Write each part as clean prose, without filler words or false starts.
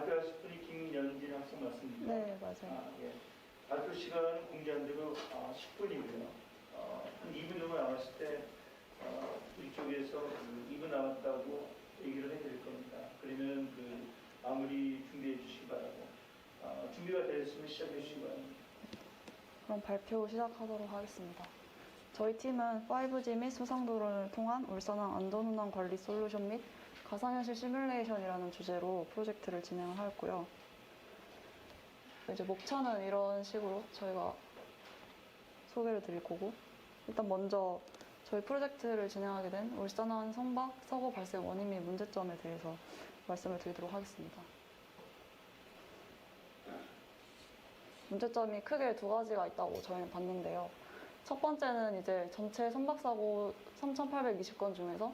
발표하실 분이 김연진 학생 맞습니까? 네, 맞아요. 예. 발표 시간은 공개한 대로 10분이고요. 한 2분 정도 남았을 때 우리 쪽에서 2분 남았다고 얘기를 해드릴 겁니다. 그러면 마무리 준비해 주시기 바라고. 준비가 되었으면 시작해 주시기 바랍니다. 그럼 발표 시작하도록 하겠습니다. 저희 팀은 5G 및 수상드론을 통한 울산항 안전운항 관리 솔루션 및 가상현실 시뮬레이션이라는 주제로 프로젝트를 진행을 하였고요. 이제 목차는 이런 식으로 저희가 소개를 드릴 거고, 일단 먼저 저희 프로젝트를 진행하게 된 울산항 선박 사고 발생 원인 및 문제점에 대해서 말씀을 드리도록 하겠습니다. 문제점이 크게 두 가지가 있다고 저희는 봤는데요. 첫 번째는 이제 전체 선박사고 3,820건 중에서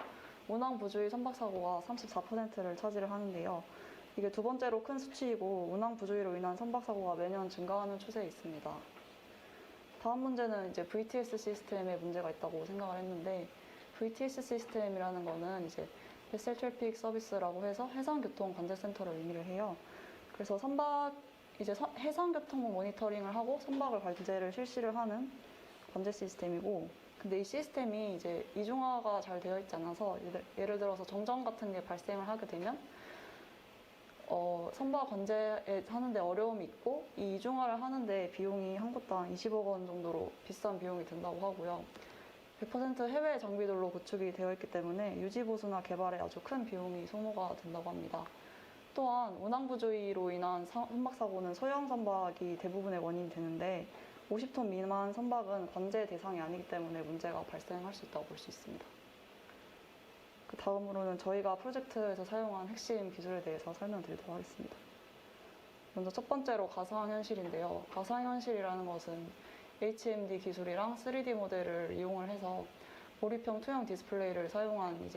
운항 부주의 선박사고가 34%를 차지를 하는데요. 이게 두 번째로 큰 수치이고 운항 부주의로 인한 선박사고가 매년 증가하는 추세에 있습니다. 다음 문제는 이제 VTS 시스템에 문제가 있다고 생각을 했는데, VTS 시스템이라는 거는 이제 Vessel Traffic Service라고 해서 해상교통 관제센터를 의미를 해요. 그래서 해상교통 모니터링을 하고 선박을 관제를 실시를 하는 관제 시스템이고, 근데 이 시스템이 이제 이중화가 잘 되어 있지 않아서 예를 들어서 정전 같은 게 발생을 하게 되면 선박 관제에 하는데 어려움이 있고, 이 이중화를 하는데 비용이 한 곳당 20억 원 정도로 비싼 비용이 든다고 하고요. 100% 해외 장비들로 구축이 되어 있기 때문에 유지 보수나 개발에 아주 큰 비용이 소모가 된다고 합니다. 또한 운항부주의로 인한 선박사고는 소형 선박이 대부분의 원인이 되는데 50톤 미만 선박은 관제 대상이 아니기 때문에 문제가 발생할 수 있다고 볼 수 있습니다. 그 다음으로는 저희가 프로젝트에서 사용한 핵심 기술에 대해서 설명드리도록 하겠습니다. 먼저 첫 번째로 가상현실인데요. 가상현실이라는 것은 HMD 기술이랑 3D 모델을 이용을 해서 몰입형 투영 디스플레이를 사용한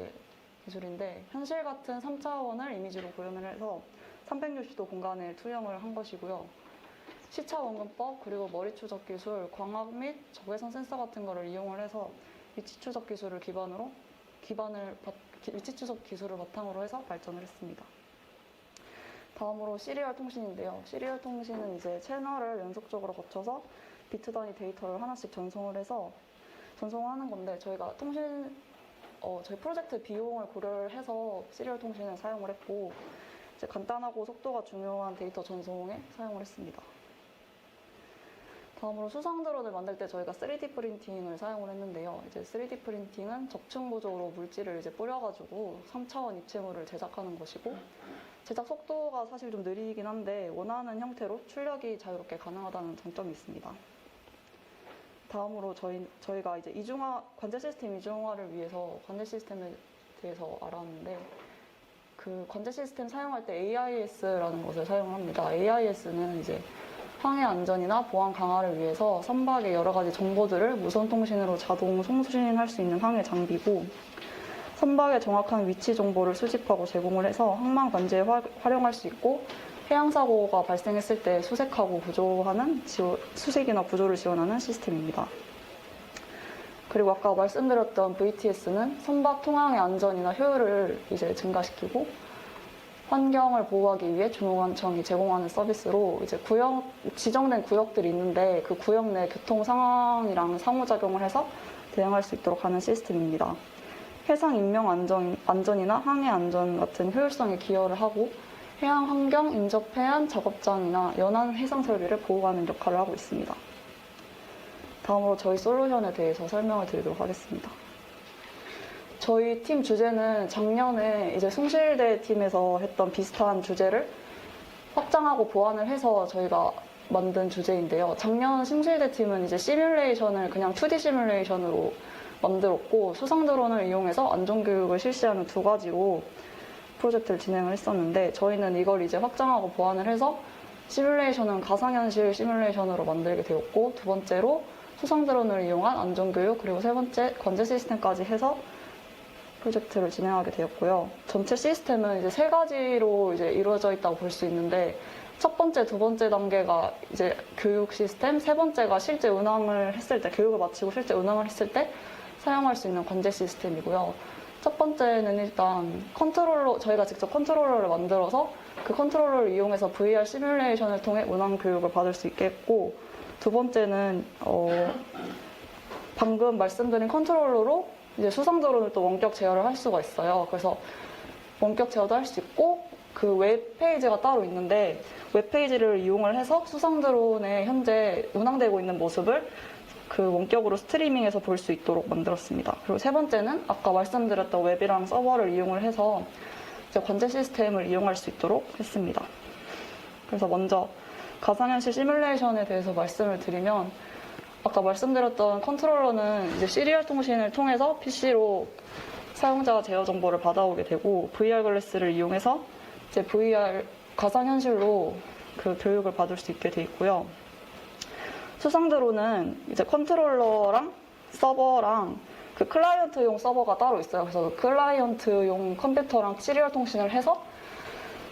기술인데, 현실 같은 3차원을 이미지로 구현을 해서 360도 공간에 투영을 한 것이고요. 시차 원근법, 그리고 머리 추적 기술, 광학 및 적외선 센서 같은 거를 이용을 해서 위치 추적 기술을 위치 추적 기술을 바탕으로 해서 발전을 했습니다. 다음으로 시리얼 통신인데요. 시리얼 통신은 이제 채널을 연속적으로 거쳐서 비트 단위 데이터를 하나씩 전송을 해서 전송하는 건데, 저희가 저희 프로젝트 비용을 고려를 해서 시리얼 통신을 사용을 했고, 이제 간단하고 속도가 중요한 데이터 전송에 사용을 했습니다. 다음으로 수상 드론을 만들 때 저희가 3D 프린팅을 사용을 했는데요. 이제 3D 프린팅은 적층 보조로 물질을 뿌려가지고 3차원 입체물을 제작하는 것이고, 제작 속도가 사실 좀 느리긴 한데 원하는 형태로 출력이 자유롭게 가능하다는 장점이 있습니다. 다음으로 저희가 이제 관제 시스템 이중화를 위해서 관제 시스템에 대해서 알아봤는데, 그 관제 시스템 사용할 때 AIS라는 것을 사용합니다. AIS는 이제 항해 안전이나 보안 강화를 위해서 선박의 여러 가지 정보들을 무선 통신으로 자동 송신할 수 있는 항해 장비고, 선박의 정확한 위치 정보를 수집하고 제공을 해서 항만 관제에 활용할 수 있고, 해양 사고가 발생했을 때 수색이나 구조를 지원하는 시스템입니다. 그리고 아까 말씀드렸던 VTS는 선박 통항의 안전이나 효율을 증가시키고 환경을 보호하기 위해 중앙청이 제공하는 서비스로 지정된 구역들이 있는데 그 구역 내 교통 상황이랑 상호작용을 해서 대응할 수 있도록 하는 시스템입니다. 해상 인명 안전이나 항해 안전 같은 효율성에 기여를 하고, 해양 환경, 인접 해안, 작업장이나 연안 해상 설비를 보호하는 역할을 하고 있습니다. 다음으로 저희 솔루션에 대해서 설명을 드리도록 하겠습니다. 저희 팀 주제는 작년에 숭실대 팀에서 했던 비슷한 주제를 확장하고 보완을 해서 저희가 만든 주제인데요. 작년 숭실대 팀은 시뮬레이션을 그냥 2D 시뮬레이션으로 만들었고, 수상 드론을 이용해서 안전교육을 실시하는 두 가지로 프로젝트를 진행을 했었는데, 저희는 이걸 확장하고 보완을 해서 시뮬레이션은 가상현실 시뮬레이션으로 만들게 되었고, 두 번째로 수상 드론을 이용한 안전교육, 그리고 세 번째 관제 시스템까지 해서 프로젝트를 진행하게 되었고요. 전체 시스템은 세 가지로 이루어져 있다고 볼 수 있는데, 첫 번째, 두 번째 단계가 교육 시스템, 세 번째가 실제 운항을 했을 때, 교육을 마치고 실제 운항을 했을 때 사용할 수 있는 관제 시스템이고요. 첫 번째는 일단 저희가 직접 컨트롤러를 만들어서 그 컨트롤러를 이용해서 VR 시뮬레이션을 통해 운항 교육을 받을 수 있게 했고, 두 번째는 방금 말씀드린 컨트롤러로 이제 수상 드론을 또 원격 제어를 할 수가 있어요. 그래서 원격 제어도 할 수 있고, 그 웹페이지가 따로 있는데 웹페이지를 이용을 해서 수상 드론의 현재 운항되고 있는 모습을 그 원격으로 스트리밍해서 볼 수 있도록 만들었습니다. 그리고 세 번째는 아까 말씀드렸던 웹이랑 서버를 이용을 해서 이제 관제 시스템을 이용할 수 있도록 했습니다. 그래서 먼저 가상현실 시뮬레이션에 대해서 말씀을 드리면, 아까 말씀드렸던 컨트롤러는 이제 시리얼 통신을 통해서 PC로 사용자 제어 정보를 받아오게 되고, VR 글래스를 이용해서 이제 VR 가상현실로 그 교육을 받을 수 있게 돼 있고요. 수상 드론은 이제 컨트롤러랑 서버랑 그 클라이언트용 서버가 따로 있어요. 그래서 클라이언트용 컴퓨터랑 시리얼 통신을 해서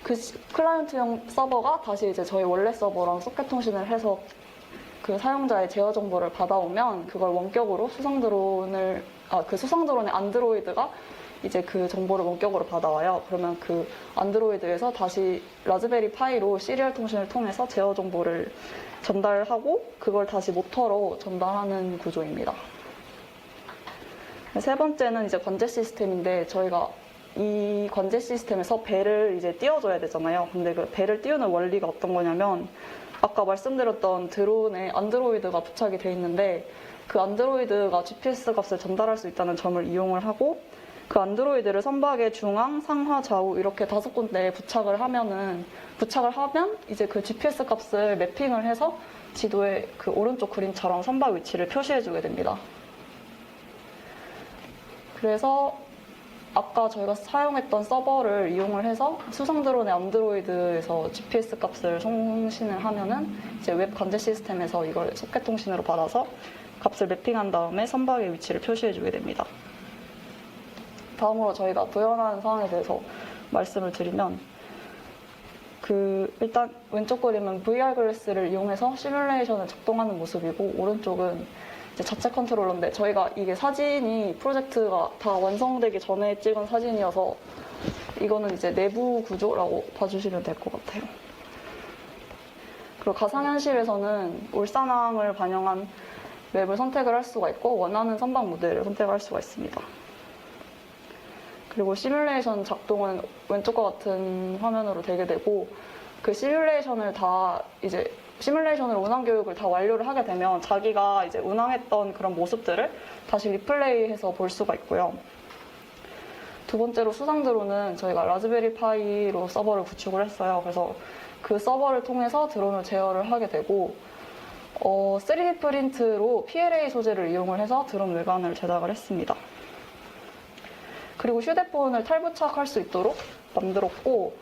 그 클라이언트용 서버가 다시 이제 저희 원래 서버랑 소켓 통신을 해서 그 사용자의 제어 정보를 받아오면 그걸 원격으로 그 수상 드론의 안드로이드가 이제 그 정보를 원격으로 받아와요. 그러면 그 안드로이드에서 다시 라즈베리 파이로 시리얼 통신을 통해서 제어 정보를 전달하고 그걸 다시 모터로 전달하는 구조입니다. 세 번째는 이제 관제 시스템인데, 저희가 이 관제 시스템에서 배를 이제 띄워줘야 되잖아요. 근데 그 배를 띄우는 원리가 어떤 거냐면, 아까 말씀드렸던 드론에 안드로이드가 부착이 돼 있는데 그 안드로이드가 GPS 값을 전달할 수 있다는 점을 이용을 하고, 그 안드로이드를 선박의 중앙, 상하, 좌우 이렇게 5군데에 부착을 하면 이제 그 GPS 값을 매핑을 해서 지도에 그 오른쪽 그림처럼 선박 위치를 표시해주게 됩니다. 그래서 아까 저희가 사용했던 서버를 이용을 해서 수상 드론의 안드로이드에서 GPS 값을 송신을 하면은 이제 웹 관제 시스템에서 이걸 소켓 통신으로 받아서 값을 매핑한 다음에 선박의 위치를 표시해주게 됩니다. 다음으로 저희가 구현하는 사항에 대해서 말씀을 드리면, 일단 왼쪽 그림은 VR 글래스를 이용해서 시뮬레이션을 작동하는 모습이고, 오른쪽은 이제 자체 컨트롤러인데, 저희가 이게 사진이 프로젝트가 다 완성되기 전에 찍은 사진이어서 이거는 이제 내부 구조라고 봐주시면 될 것 같아요. 그리고 가상현실에서는 울산항을 반영한 맵을 선택을 할 수가 있고, 원하는 선박 모델을 선택할 수가 있습니다. 그리고 시뮬레이션 작동은 왼쪽과 같은 화면으로 되게 되고, 그 시뮬레이션을 시뮬레이션으로 운항 교육을 다 완료를 하게 되면 자기가 이제 운항했던 그런 모습들을 다시 리플레이해서 볼 수가 있고요. 두 번째로 수상 드론은 저희가 라즈베리 파이로 서버를 구축을 했어요. 그래서 그 서버를 통해서 드론을 제어를 하게 되고, 3D 프린트로 PLA 소재를 이용을 해서 드론 외관을 제작을 했습니다. 그리고 휴대폰을 탈부착할 수 있도록 만들었고,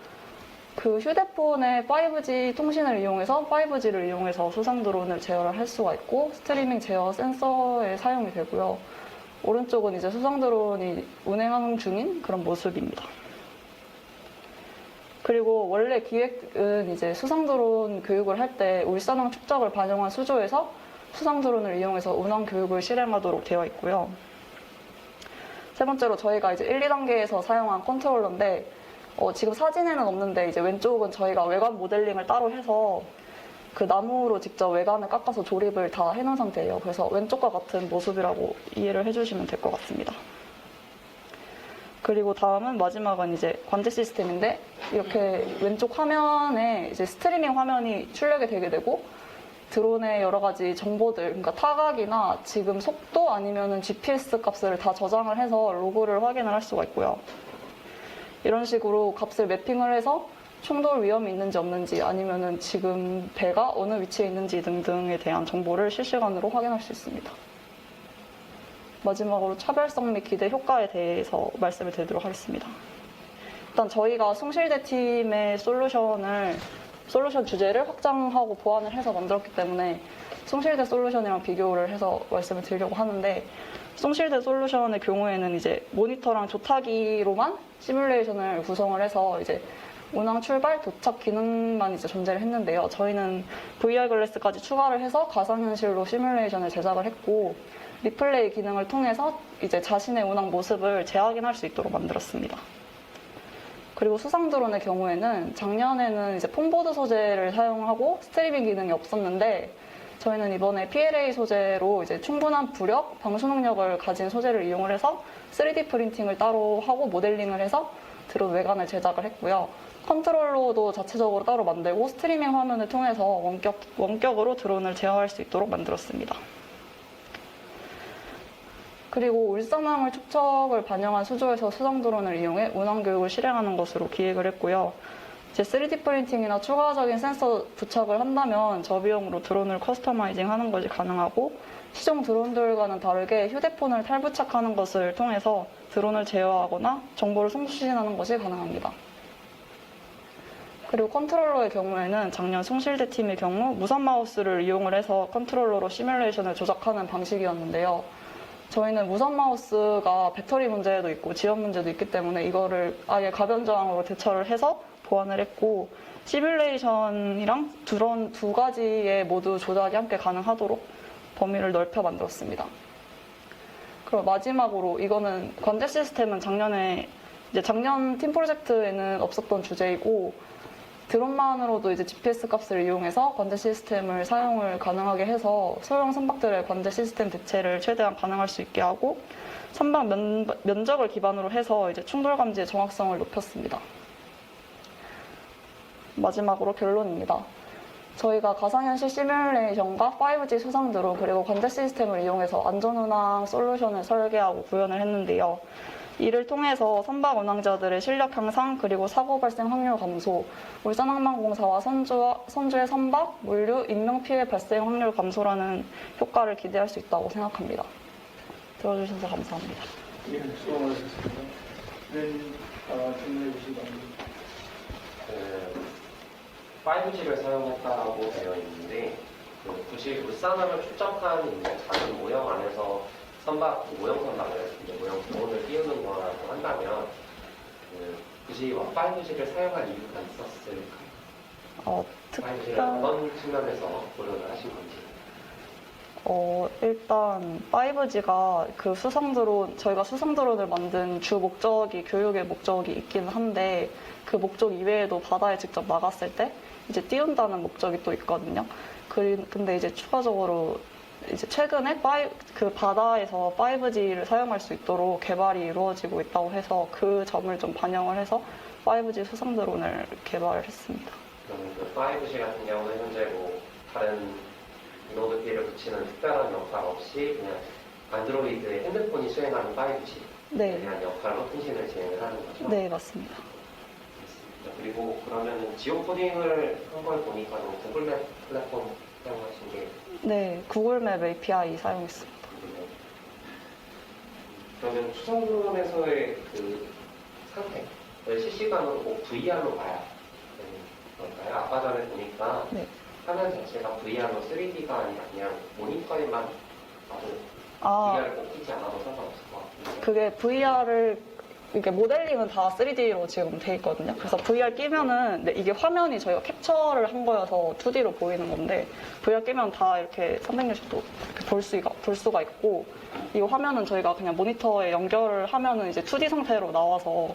그 휴대폰의 5G 통신을 이용해서 5G를 이용해서 수상 드론을 제어를 할 수가 있고, 스트리밍 제어 센서에 사용이 되고요. 오른쪽은 이제 수상 드론이 운행 중인 그런 모습입니다. 그리고 원래 기획은 이제 수상 드론 교육을 할 때 울산항 축적을 반영한 수조에서 수상 드론을 이용해서 운항 교육을 실행하도록 되어 있고요. 세 번째로 저희가 이제 1, 2단계에서 사용한 컨트롤러인데, 지금 사진에는 없는데 이제 왼쪽은 저희가 외관 모델링을 따로 해서 그 나무로 직접 외관을 깎아서 조립을 다 해놓은 상태예요. 그래서 왼쪽과 같은 모습이라고 이해를 해주시면 될 것 같습니다. 그리고 다음은 마지막은 이제 관제 시스템인데, 이렇게 왼쪽 화면에 이제 스트리밍 화면이 출력이 되게 되고, 드론의 여러 가지 정보들, 그러니까 타각이나 지금 속도 아니면은 GPS 값을 다 저장을 해서 로그를 확인을 할 수가 있고요. 이런 식으로 값을 매핑을 해서 충돌 위험이 있는지 없는지, 아니면은 지금 배가 어느 위치에 있는지 등등에 대한 정보를 실시간으로 확인할 수 있습니다. 마지막으로 차별성 및 기대 효과에 대해서 말씀을 드리도록 하겠습니다. 일단 저희가 숭실대 팀의 솔루션 주제를 확장하고 보완을 해서 만들었기 때문에 숭실대 솔루션이랑 비교를 해서 말씀을 드리려고 하는데, 숭실대 솔루션의 경우에는 이제 모니터랑 조타기로만 시뮬레이션을 구성을 해서 이제 운항 출발, 도착 기능만 이제 존재를 했는데요. 저희는 VR 글래스까지 추가를 해서 가상현실로 시뮬레이션을 제작을 했고, 리플레이 기능을 통해서 이제 자신의 운항 모습을 재확인할 수 있도록 만들었습니다. 그리고 수상 드론의 경우에는 작년에는 이제 폼보드 소재를 사용하고 스트리밍 기능이 없었는데 저희는 이번에 PLA 소재로 이제 충분한 부력, 방수 능력을 가진 소재를 이용을 해서 3D 프린팅을 따로 하고 모델링을 해서 드론 외관을 제작을 했고요. 컨트롤러도 자체적으로 따로 만들고 스트리밍 화면을 통해서 원격으로 드론을 제어할 수 있도록 만들었습니다. 그리고 울산함을 축척을 반영한 수조에서 수상 드론을 이용해 운항 교육을 실행하는 것으로 기획을 했고요. 이제 3D 프린팅이나 추가적인 센서 부착을 한다면 저비용으로 드론을 커스터마이징 하는 것이 가능하고 시종 드론들과는 다르게 휴대폰을 탈부착하는 것을 통해서 드론을 제어하거나 정보를 송수신하는 것이 가능합니다. 그리고 컨트롤러의 경우에는 작년 송실대 팀의 경우 무선 마우스를 이용을 해서 컨트롤러로 시뮬레이션을 조작하는 방식이었는데요. 저희는 무선 마우스가 배터리 문제도 있고 지연 문제도 있기 때문에 이거를 아예 가변저항으로 대처를 해서 보완을 했고 시뮬레이션이랑 드론 두 가지의 모두 조작이 함께 가능하도록 범위를 넓혀 만들었습니다. 그리고 마지막으로 이거는 관제 시스템은 작년 팀 프로젝트에는 없었던 주제이고 드론만으로도 이제 GPS 값을 이용해서 관제 시스템을 사용을 가능하게 해서 소형 선박들의 관제 시스템 대체를 최대한 가능할 수 있게 하고 선박 면적을 기반으로 해서 이제 충돌 감지의 정확성을 높였습니다. 마지막으로 결론입니다. 저희가 가상현실 시뮬레이션과 5G 수상 드론 그리고 관제 시스템을 이용해서 안전운항 솔루션을 설계하고 구현을 했는데요. 이를 통해서 선박 운항자들의 실력 향상 그리고 사고 발생 확률 감소, 울산항만공사와 선주의 선박, 물류, 인명피해 발생 확률 감소라는 효과를 기대할 수 있다고 생각합니다. 들어주셔서 감사합니다. 예, 수고 많으셨습니다. 질문해 주시기 바랍니다. 5G를 사용했다고 되어 있는데 굳이 울산함을 축적한 이제 작은 모형 안에서 모형 선박을 이제 모형 드론을 띄우는 거라고 한다면 굳이 5G를 사용할 이유가 있었을까요? 5G를 어떤 측면에서 고려를 하신 건지. 일단 5G가 그 저희가 수상 드론을 만든 주 목적이 교육의 목적이 있기는 한데 그 목적 이외에도 바다에 직접 나갔을 때 이제 띄운다는 목적이 또 있거든요. 근데 이제 추가적으로 이제 최근에 그 바다에서 5G를 사용할 수 있도록 개발이 이루어지고 있다고 해서 그 점을 좀 반영을 해서 5G 수상 드론을 개발을 했습니다. 그럼 그 5G 같은 경우는 현재 다른 노드피를 붙이는 특별한 역할 없이 그냥 안드로이드의 핸드폰이 수행하는 5G에 대한 역할로 통신을 진행을 하는 거죠? 네, 맞습니다. 그리고 그러면 지오 코딩을 한 걸 보니까 구글맵 플랫폼 사용하신 게 네, 구글맵 API 사용했습니다. 그러면 수상 드론에서의 그 상태를 실시간으로 꼭 VR로 봐야 되는 걸까요? 아까 전에 보니까 화면 자체가 VR로 3D가 아니라 그냥 모니터에만 봐도 VR을 꼭 끼지 않아도 상관없을 것 같은데 그게 이게 모델링은 다 3D로 지금 돼 있거든요. 그래서 VR 끼면은 이게 화면이 저희가 캡처를 한 거여서 2D로 보이는 건데 VR 끼면 다 이렇게 360도 볼 수가 있고 이 화면은 저희가 그냥 모니터에 연결을 하면은 이제 2D 상태로 나와서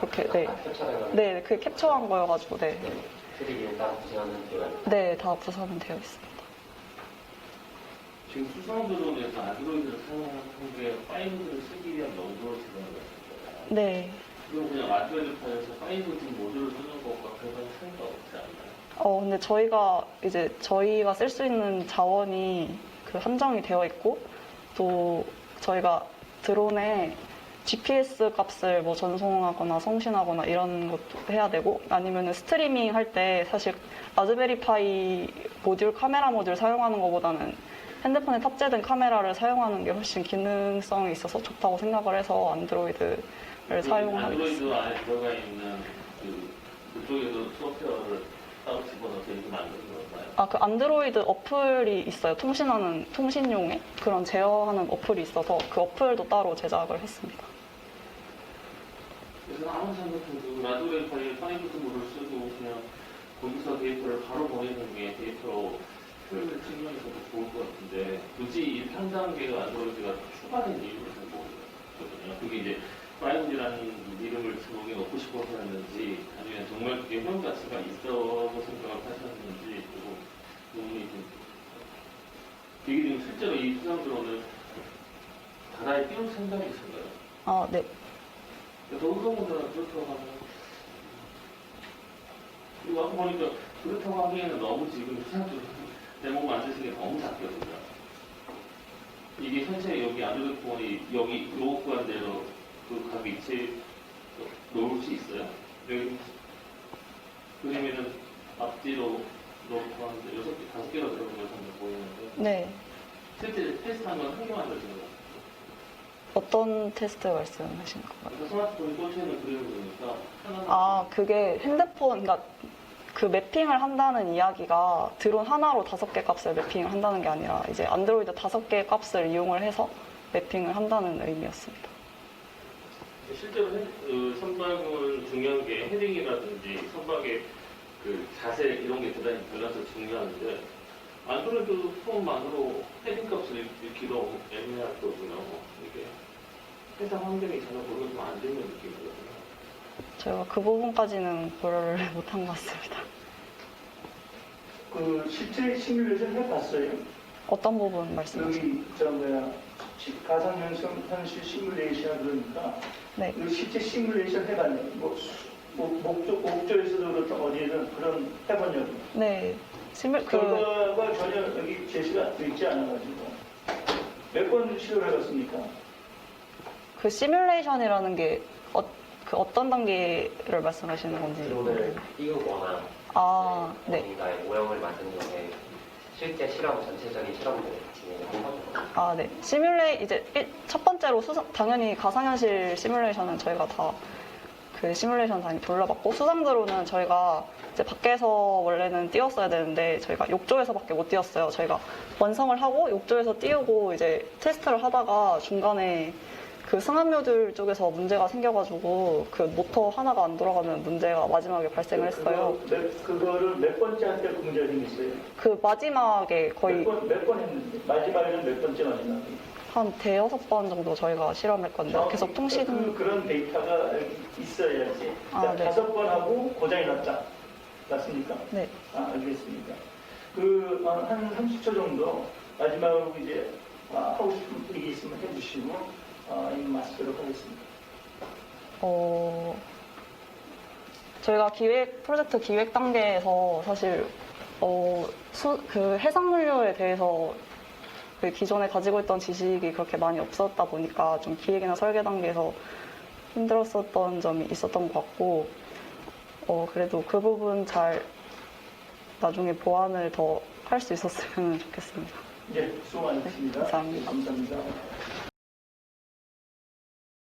그렇게 그게 캡처한 거여가지고 3D는 따로 구성하는 되어 있고 네, 다 구성은 되어 있습니다. 지금 수상 드론에서 안드로이드를 사용한 게 5G를 쓰기 위한 용도로 지정을 했어요. 네. 그럼 그냥 안드로이드 파에서 5G 모듈을 쓰는 것과 별반 차이가 없지 않나요? 근데 저희가 쓸 수 있는 자원이 그 한정이 되어 있고 또 저희가 드론에 GPS 값을 전송하거나送신하거나 이런 것도 해야 되고 아니면은 스트리밍 할 때 사실 라즈베리파이 카메라 모듈 사용하는 것보다는 핸드폰에 탑재된 카메라를 사용하는 게 훨씬 기능성이 있어서 좋다고 생각을 해서 안드로이드를 사용하고 있습니다. 안드로이드 안에 들어가 있는 그쪽에도 소프트웨어를 따로 집어넣어서 이렇게 만든 건가요? 그 안드로이드 어플이 있어요. 통신용의 그런 제어하는 어플이 있어서 그 어플도 따로 제작을 했습니다. 그래서 아무 생각해도 라즈베리 파이에 5G 모듈을 쓰고 그냥 거기서 데이터를 바로 보내는 게 데이터로 효율 측면에서도 좋을 것 같은데 굳이 이 3단계가 안드로이드가 추가된 이유를 잘 모르겠거든요. 그게 이제 프라이빗이라는 이름을 제목에 넣고 싶어서였는지 아니면 정말 그게 효용 가치가 있어서 생각을 하셨는지 조금 의문이 좀. 이게 지금 실제로 이 수상들어는 바다에 띄울 생각이 있을까요? 아, 네. 그래서 운동분들은 그렇다고 하면 그리고 아까 보니까 그렇다고 하기에는 너무 지금 수상들 제목 만드신 게 너무 작거든요. 이게 현재 여기 안드로이드 폰이 여기 요 구간대로 그 각 위치에 놓을 수 있어요? 여기 그러면은 앞뒤로 놓고 하는데 6개, 5개가 들어간 것처럼 보이는데 네. 실제 테스트한 건 한 개만 들어간 거예요. 어떤 테스트 말씀하시는 건가요? 그러니까 스마트폰이 꽂혀있는 그림을 보니까 하나는 아, 그게 핸드폰, 그러니까 그 매핑을 한다는 이야기가 드론 하나로 5개 값을 매핑을 한다는 게 아니라 이제 안드로이드 5개의 값을 이용을 해서 매핑을 한다는 의미였습니다. 실제로 선박은 중요한 게 헤딩이라든지 선박의 그 자세 이런 게 대단히 달라서 중요한데 안드로이드 폰만으로 헤딩 값을 읽기도 애매할 거고요. 이게 해상 환경이 전혀 고려가 안 되는 느낌이거든요. 제가 그 부분까지는 고려를 못한 것 같습니다. 그 실제 시뮬레이션 해봤어요? 어떤 부분 말씀하세요? 여기 저 뭐야 가상현실 시뮬레이션 그러니까 네. 그 실제 시뮬레이션 해봤네. 목조에서도 그렇다 어디에든 그런 해봤냐고. 네. 결과가 전혀 여기 제시가 돼 있지 않아가지고 몇 번 시도를 해봤습니까? 그 시뮬레이션이라는 게 그 어떤 단계를 말씀하시는 건지. 드론을 띄우거나 아, 네. 어딘가에 모형을 만든 후에 실제 실험, 전체적인 실험들을 진행한 거죠. 아, 네. 이제 첫 번째로 당연히 가상현실 시뮬레이션은 저희가 다 그 시뮬레이션 당연히 돌려봤고, 수상드론은 저희가 이제 밖에서 원래는 띄웠어야 되는데, 저희가 욕조에서밖에 못 띄웠어요. 저희가 완성을 하고, 욕조에서 띄우고, 이제 테스트를 하다가 중간에 그 승합 모듈 쪽에서 문제가 생겨가지고, 그 모터 하나가 안 돌아가는 문제가 마지막에 발생을 했어요. 그거를 몇 번째 할 때 그 문제가 생겼어요? 그 마지막에 거의 몇 번 했는데 마지막에는 몇 번째 마지막에? 한 대여섯 번 정도 저희가 실험했거든요. 계속 통신. 그런 데이터가 있어야지. 아, 네. 5번 하고 고장이 났다. 맞습니까? 네. 아, 알겠습니다. 한 30초 정도 마지막으로 이제 하고 싶은 얘기 있으면 해주시고 마치도록 하겠습니다. 저희가 프로젝트 기획 단계에서 사실 그 해상물류에 대해서 그 기존에 가지고 있던 지식이 그렇게 많이 없었다 보니까 좀 기획이나 설계 단계에서 힘들었었던 점이 있었던 것 같고, 그래도 그 부분 잘 나중에 보완을 더 할 수 있었으면 좋겠습니다. 네, 수고 많으셨습니다. 감사합니다. 감사합니다.